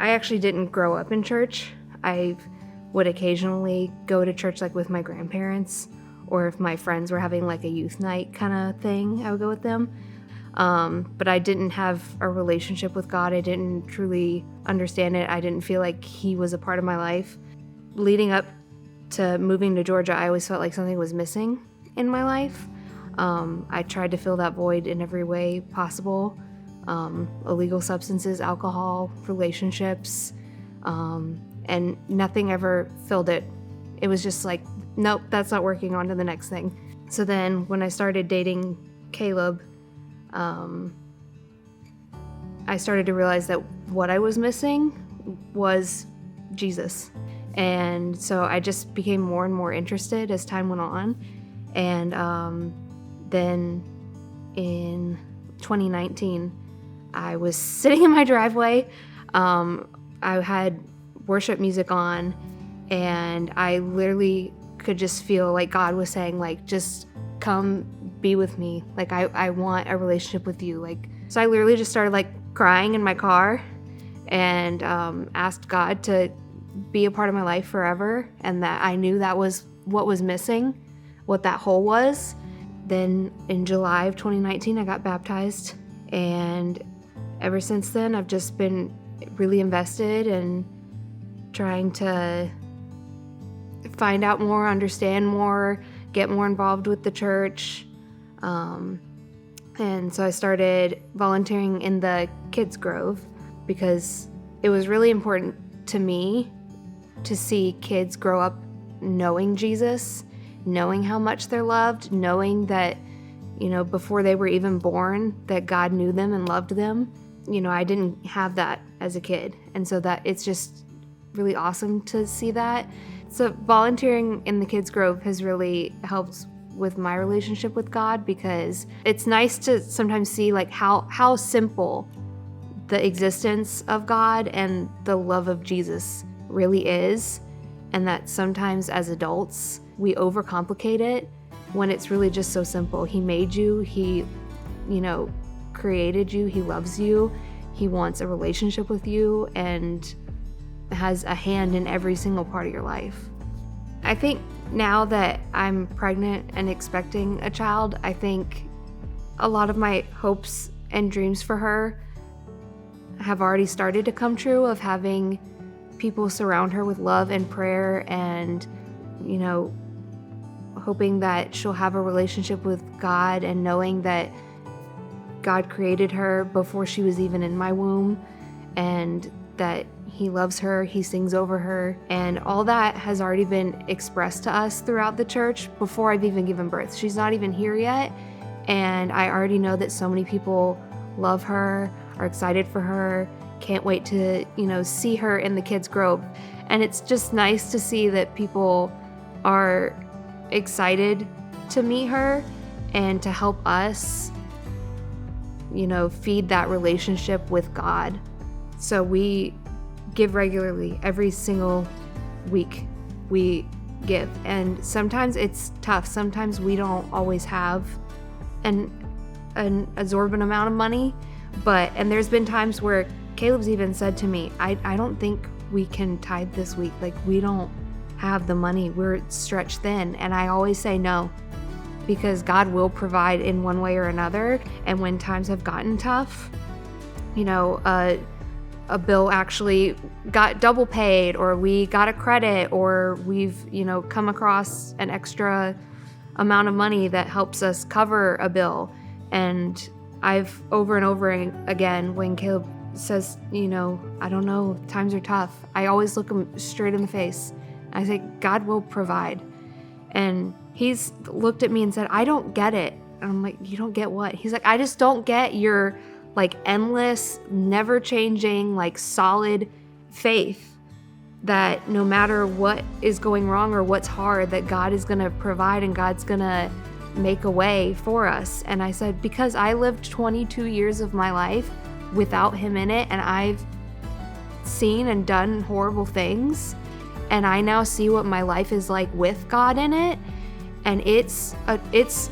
I actually didn't grow up in church. I would occasionally go to church like with my grandparents, or if my friends were having like a youth night kind of thing, I would go with them. But I didn't have a relationship with God. I didn't truly understand it. I didn't feel like he was a part of my life. Leading up to moving to Georgia, I always felt like something was missing in my life. I tried to fill that void in every way possible. Illegal substances, alcohol, relationships, and nothing ever filled it. It was just like, nope, that's not working, on to the next thing. So then when I started dating Caleb, I started to realize that what I was missing was Jesus. And so I just became more and more interested as time went on. And then in 2019, I was sitting in my driveway. I had worship music on, and I literally could just feel like God was saying, like, just come be with me. Like, I want a relationship with you. Like, so I literally just started like crying in my car and asked God to be a part of my life forever, and that I knew that was what was missing, what that hole was. Then in July of 2019, I got baptized, and ever since then, I've just been really invested in trying to find out more, understand more, get more involved with the church. And so I started volunteering in the Kids Grove because it was really important to me to see kids grow up knowing Jesus, knowing how much they're loved, knowing that, you know, before they were even born, that God knew them and loved them. You know, I didn't have that as a kid. And so that it's just really awesome to see that. So volunteering in the Kids Grove has really helped with my relationship with God, because it's nice to sometimes see like how simple the existence of God and the love of Jesus really is, and that sometimes as adults we overcomplicate it when it's really just so simple. He made you, he, you know, created you, he loves you, he wants a relationship with you, and has a hand in every single part of your life. I think now that I'm pregnant and expecting a child, I think a lot of my hopes and dreams for her have already started to come true, of having people surround her with love and prayer, and, you know, hoping that she'll have a relationship with God, and knowing that God created her before she was even in my womb, and that he loves her, he sings over her, and all that has already been expressed to us throughout the church before I've even given birth. She's not even here yet, and I already know that so many people love her, are excited for her, can't wait to, you know, see her in the Kids Grove. And it's just nice to see that people are excited to meet her and to help us, you know, feed that relationship with God. So we give regularly. Every single week we give, and sometimes it's tough. Sometimes we don't always have an absorbent amount of money, and there's been times where Caleb's even said to me, I don't think we can tithe this week. Like, we don't have the money, we're stretched thin. And I always say no, because God will provide in one way or another. And when times have gotten tough, you know, a bill actually got double paid, or we got a credit, or we've, you know, come across an extra amount of money that helps us cover a bill. And I've over and over again, when Caleb says, you know, I don't know, times are tough, I always look him straight in the face. I say, God will provide. And he's looked at me and said, I don't get it. And I'm like, you don't get what? He's like, I just don't get your like endless, never changing, like solid faith that no matter what is going wrong or what's hard, that God is going to provide and God's going to make a way for us. And I said, because I lived 22 years of my life without him in it, and I've seen and done horrible things, and I now see what my life is like with God in it, and it's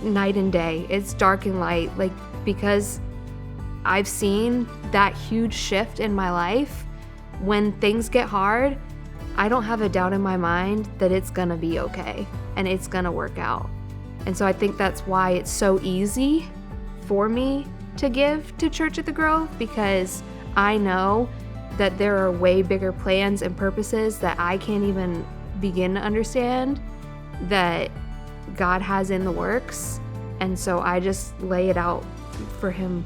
night and day, it's dark and light, like, because I've seen that huge shift in my life. when things get hard, I don't have a doubt in my mind that it's gonna be okay and it's gonna work out. And so I think that's why it's so easy for me to give to Church at the Grove, because I know that there are way bigger plans and purposes that I can't even begin to understand that God has in the works. And so I just lay it out for him